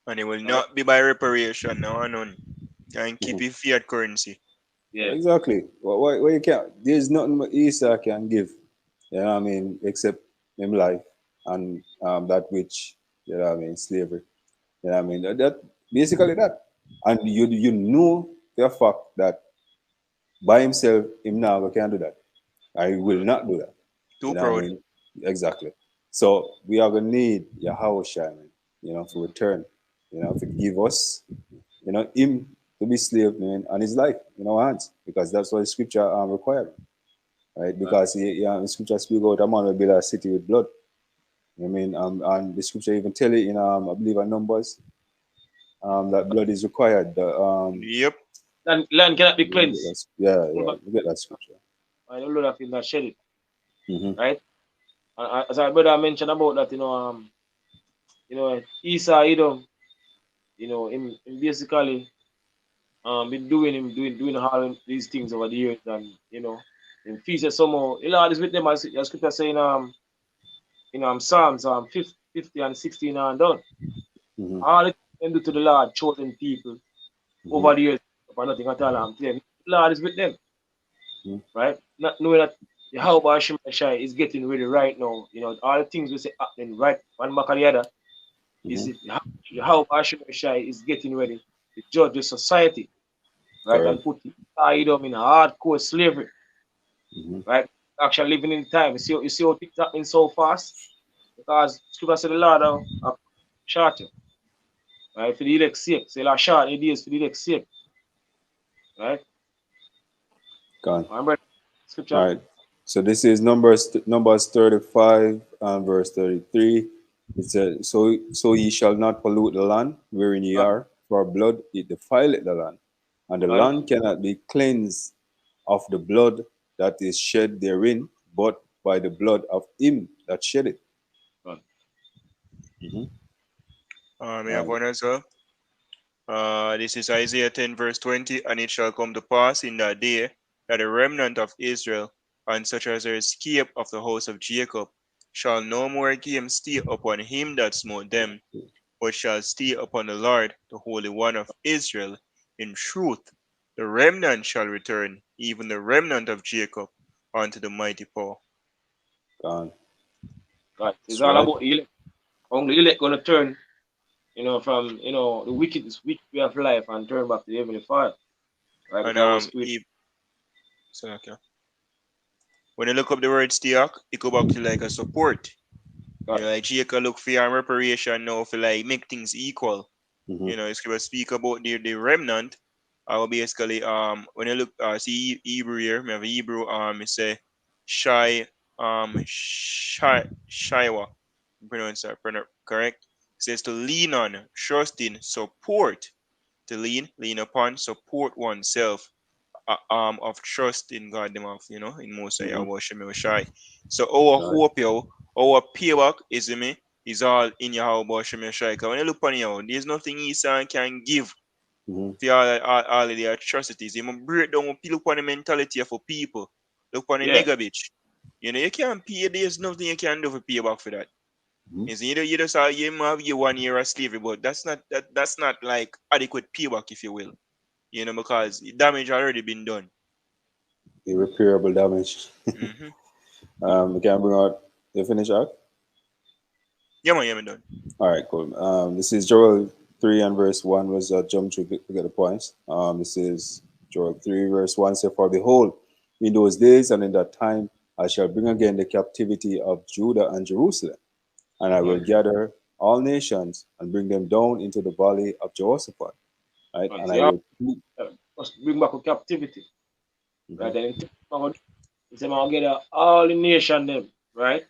and it will right? not be by reparation now and on. And keep Mhm. it fiat currency. Yeah, Exactly. What you can't, there's nothing what Esau can give, you know what I mean, except him life and that which, you know what I mean, slavery. You know what I mean? That basically that. And you know the fact that by himself, him now can do that. I will not do that. You Too know what I proud. mean? Exactly. So we are gonna need Yahweh Shai, man, to return, to give us, him to be slave, man, and his life in our hands, because that's what the scripture required, right? right. Because the scripture speak about a man will build a city with blood. You know what I mean, and the scripture even tell it in I believe in Numbers, that blood is required. Yep. Land cannot be cleansed. Yeah, Full yeah, back, we get that scripture. I don't know that in that shed it, Hmm. right? And as our brother mentioned about that, Esau Edom, him basically been doing all these things over the years, and in features somehow the Lord is with them, as scripture saying Psalms 50 and 16 and done. Hmm. All it can do to the Lord chosen people Hmm. over the years for nothing at all. I'm telling you, the Lord is with them, Hmm. right? Not knowing that Yahweh Shai is getting ready right now. All the things we say happening right one back of the other is Hmm. it Yahweh Shai is getting ready to judge the society, right? And Correct. put Edom in hardcore slavery, Hmm. right? Actually living in time. You see how things happening so fast? Because scripture said the Lord have short you, right? For the elect's sake. Say la short the days for the elect's sake, right? Gone. Remember All scripture? right. So this is Numbers 35 and verse 33. It says, so ye shall not pollute the land wherein ye Right, are, for blood it defileth the land, and the right, land cannot be cleansed of the blood that is shed therein, but by the blood of him that shed it. right. Mhm. We have Right. one as well. This is Isaiah 10, verse 20. And it shall come to pass in that day that the remnant of Israel, and such as are escaped of the house of Jacob, shall no more again stay upon him that smote them, but shall stay upon the Lord, the Holy One of Israel. In truth, the remnant shall return, even the remnant of Jacob, unto the mighty power. Gone. Right. It's That's all right. about the elect. Only the elect gonna turn, from the wicked way of life and turn back to the heavenly Father, right? And Because our spirit, so, okay. When you look up the word stiak, it go back to like a support. God, Like Jacob look for your reparation now for like make things equal. Hmm. It's gonna speak about the remnant. Basically when you look see Hebrew here, we have Hebrew it say shy Shiwa. Pronounce that correct. It says to lean on, trust in, support. To lean upon, support oneself of trust in God them of in Most High Hmm. Yahweh Shemel Shai. So our Right. hope yo, our payback is all in Yahweh Shemel Shai. Because when you look on you, there's nothing Esau can give. for all of the atrocities. You must break down look on the mentality of a people. Look on the Yeah. nigger bitch. You know, you can't pay, there's nothing you can do for pay back for that. You see, you just have you 1 year of slavery, but that's not like adequate payback, if you will. You know, because damage already been done. Irreparable damage. We can bring out the finish out. Yeah, man, done. All right, cool. This is Joel 3 and verse 1 was jump through to get the points. This is Joel 3 verse 1 say, for behold, in those days and in that time I shall bring again the captivity of Judah and Jerusalem, and I will gather all nations and bring them down into the valley of Jehoshaphat. Right, and I will must bring back a captivity. Right, and it's about get all the nation them, right?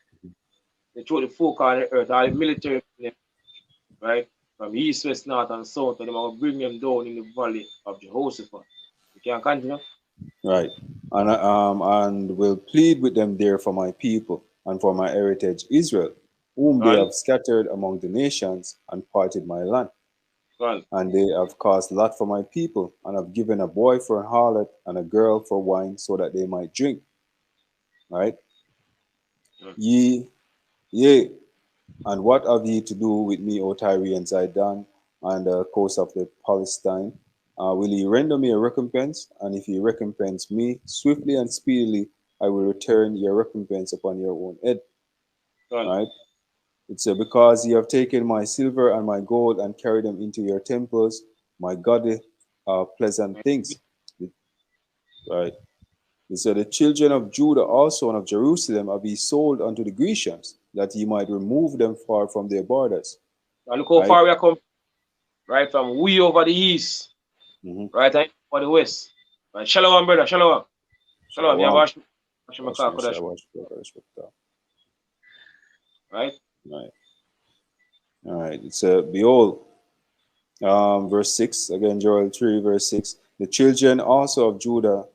They throw the folk on the earth, all the military them, right? From east, west, north, and south, and they will bring them down in the valley of Jehoshaphat. You can continue. right, and will plead with them there for my people and for my heritage Israel, whom they have scattered among the nations and parted my land. And they have cast lot for my people, and have given a boy for a harlot and a girl for wine, so that they might drink. Right? Yea, and what have ye to do with me, O Tyre and Zidon, and the coast of the Palestine? Will ye render me a recompense? And if ye recompense me swiftly and speedily, I will return your recompense upon your own head. Right? It said, because ye have taken my silver and my gold and carried them into your temples, my godly pleasant things. Right. It said, the children of Judah also and of Jerusalem have ye sold unto the Grecians, that ye might remove them far from their borders. Now look how far we are come, right? From way over the east, right? And over the west. Right. Shalom, brother. Shalom. Shalom. You have right? Right. All right. It said, behold, verse 6, again, Joel 3, verse 6. The children also of Judah,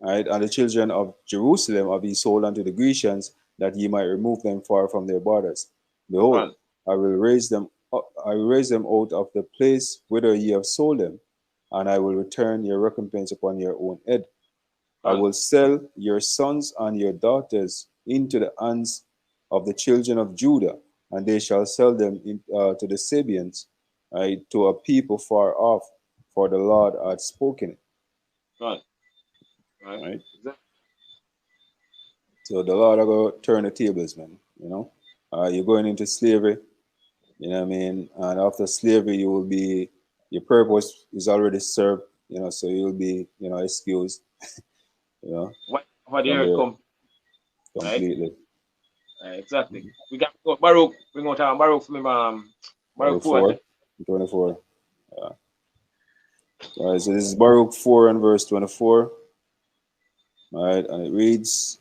right, and the children of Jerusalem have ye sold unto the Grecians, that ye might remove them far from their borders. Behold, I will raise them up, I will raise them out of the place whither ye have sold them, and I will return your recompense upon your own head. I will sell your sons and your daughters into the hands of the children of Judah, and they shall sell them to the Sabians, right, to a people far off, for the Lord hath spoken it. Right. So the Lord will go turn the tables, man. You know, you're going into slavery. You know what I mean? And after slavery, you will be, your purpose is already served. You know, so you'll be, you know, excused. You know, what the earth come completely. Right, exactly. We got Baruch. Bring out Baruch for me, Baruch 4, 24. Yeah. All right, so this is Baruch 4 and verse 24. All right, and it reads,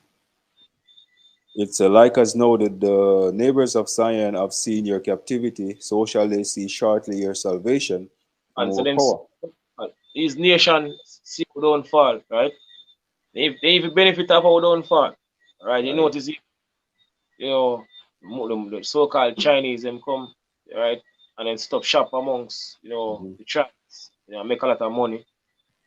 it's like as noted, the neighbors of Zion have seen your captivity, so shall they see shortly your salvation and so power. These nations see our downfall, right? They even benefit of our downfall, right? You notice, you know, the so-called Chinese them come, right, and then stop shop amongst, you know, the tribes, you know, make a lot of money.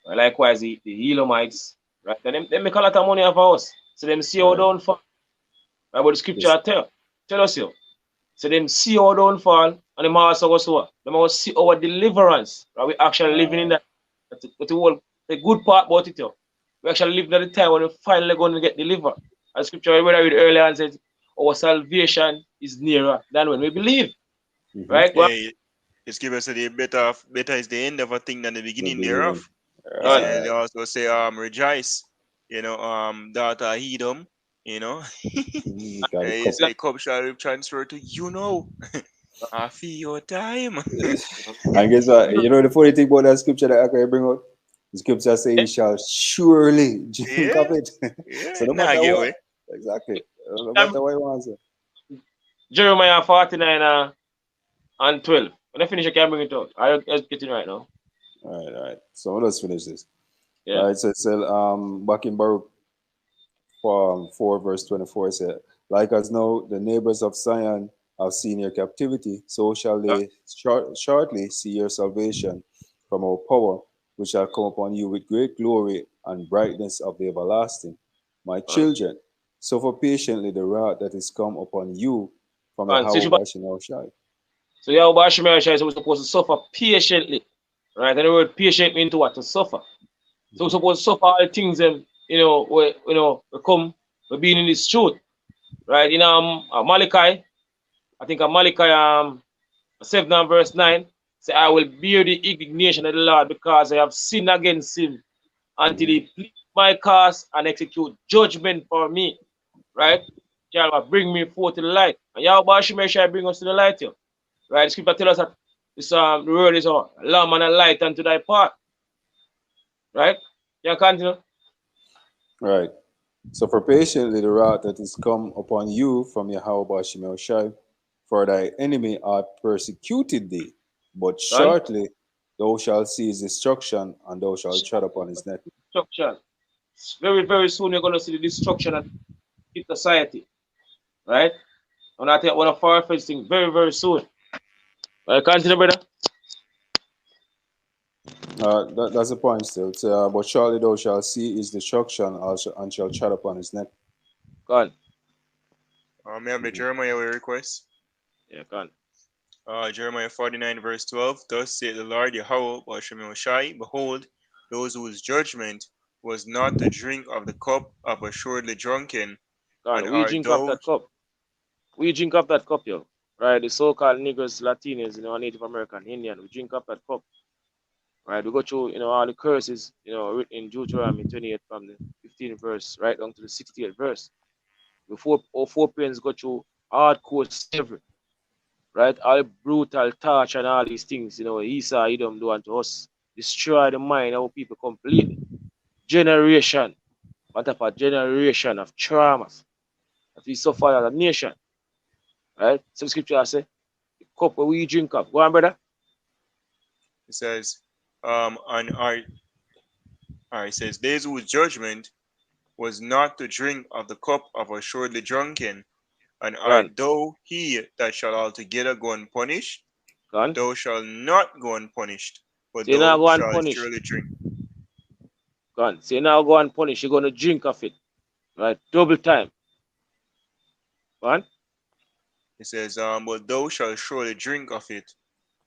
Right? Likewise, the Elomites, right? And they make a lot of money off of us. So them see our downfall. Right? But the scripture tell us here. So them see our downfall, and them also go so them also see our deliverance. Right? We actually living in that. But the good part about it, we actually live at the time when we finally going to get delivered. As scripture I read earlier and said, our salvation is nearer than when we believe. Right? Hey, it's given us the better is the end of a thing than the beginning thereof. They also say rejoice, you know, daughter Edom, you know. It's a cup shall transfer to you know. I feel your time. And guess what? You know the funny thing about that scripture that I can bring out? The scripture say you shall surely drink of it. So no matter what. Exactly. No matter what you want to say. Jeremiah 49 and 12. When I finish, I can bring it out. I'm getting right now. All right. So let's finish this. Yeah. All right. So it said, back in Baruch 4 verse 24, it said, like as now the neighbors of Zion have seen your captivity, so shall they shortly see your salvation from our power, which shall come upon you with great glory and brightness of the everlasting. My children, suffer patiently the wrath that is come upon you from Yahweh Bashim Shai. So Yahweh Bashim Shai is supposed to suffer patiently. Right? And the word patient means to what? To suffer. So we're supposed to suffer all the things we come, we're being in this truth. Right? In Malachi, I think Malachi 7 and verse 9, say, I will bear the indignation of the Lord because I have sinned against him until he plead my cause and execute judgment for me. Right? Yahweh bring me forth to the light. And Yahweh shall bring us to the light here. Right? The scripture tells us that this the word is a lamp and a light unto thy path. Right? You continue. Right. Suffer patiently the wrath that is come upon you from Yahweh Bashim Shai, for thy enemy hath persecuted thee, but shortly thou shalt see his destruction, and thou shalt tread upon his neck. Destruction. Very, very soon you're going to see the destruction of the society. Right? And I think one of our first things very, very soon. Continue, brother. That's the point still. But surely thou shalt see his destruction and shall tread upon his neck. Go on. May I have the Jeremiah request? Yeah, go on. Jeremiah 49 verse 12. Thus saith the Lord Yahweh Bashim Shai, behold, those whose judgment was not to drink of the cup of assuredly drunken. And we drink of that cup. We drink of that cup, yo. Right? The so-called niggers, Latinos, Native American, Indian, we drink of that cup. Right? We go through, all the curses, written in Deuteronomy 28 from the 15th verse right down to the 68th verse. Before all four parents go through hardcore slavery. Right? All the brutal torture and all these things, Esau, Edom do unto us. Destroy the mind of people completely. Generation. On top of generation of traumas that we suffer as a nation. Right? Some scripture say, the cup where we drink of. Go on, brother. It says, it says, those whose judgment was not to drink of the cup of assuredly drunken, and art thou he that shall altogether go unpunished? Thou shalt not go unpunished, but so thou shalt surely drink. Go on. So you now go unpunished, you're going to drink of it. Right? Double time. Go on. It says, but thou shalt surely drink of it.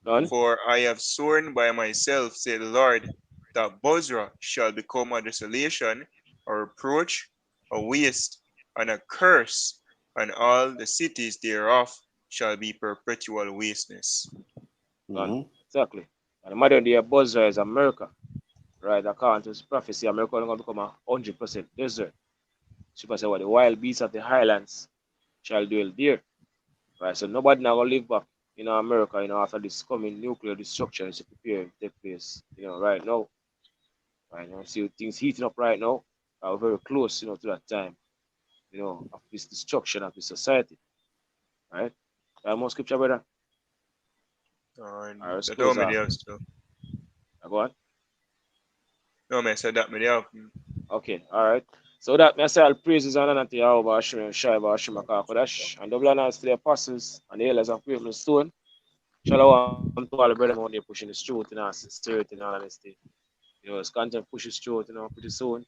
Done. For I have sworn by myself, said the Lord, that Bozrah shall become a desolation, a reproach, a waste, and a curse, and all the cities thereof shall be perpetual wasteness. Exactly. And the modern day Bozrah is America. Right? According to this prophecy, America is going to become 100% desert. Super say what the wild beasts of the highlands shall dwell there. Right? So nobody now gonna live back in America, after this coming nuclear destruction is preparing to take place, right now. Right now, see things heating up right now. We're very close, to that time, of this destruction of the society. Right? More scripture, brother. That don't mean else, so. Go on. No, man, said that me have. Okay, all right. So that me say all praises and honor to Yahweh Hashem and Shai Hashem Akakodash and double honors to the apostles and the elders of Cleveland Stone. Shalom to all the brothers out there pushing the truth in our sincerity and honesty. As content pushes truth, pretty soon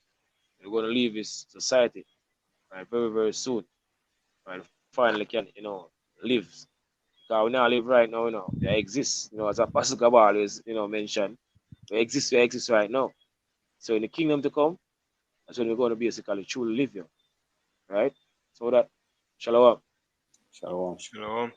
we're going to leave this society, right? Very, very soon, right? Finally can, live. Because we now live right now, they exist, as Apostle Gabal always, mentioned, we exist right now. So in the kingdom to come, that's when we're going to basically truly live here, right? So that, shalom. Shalom. Shalom.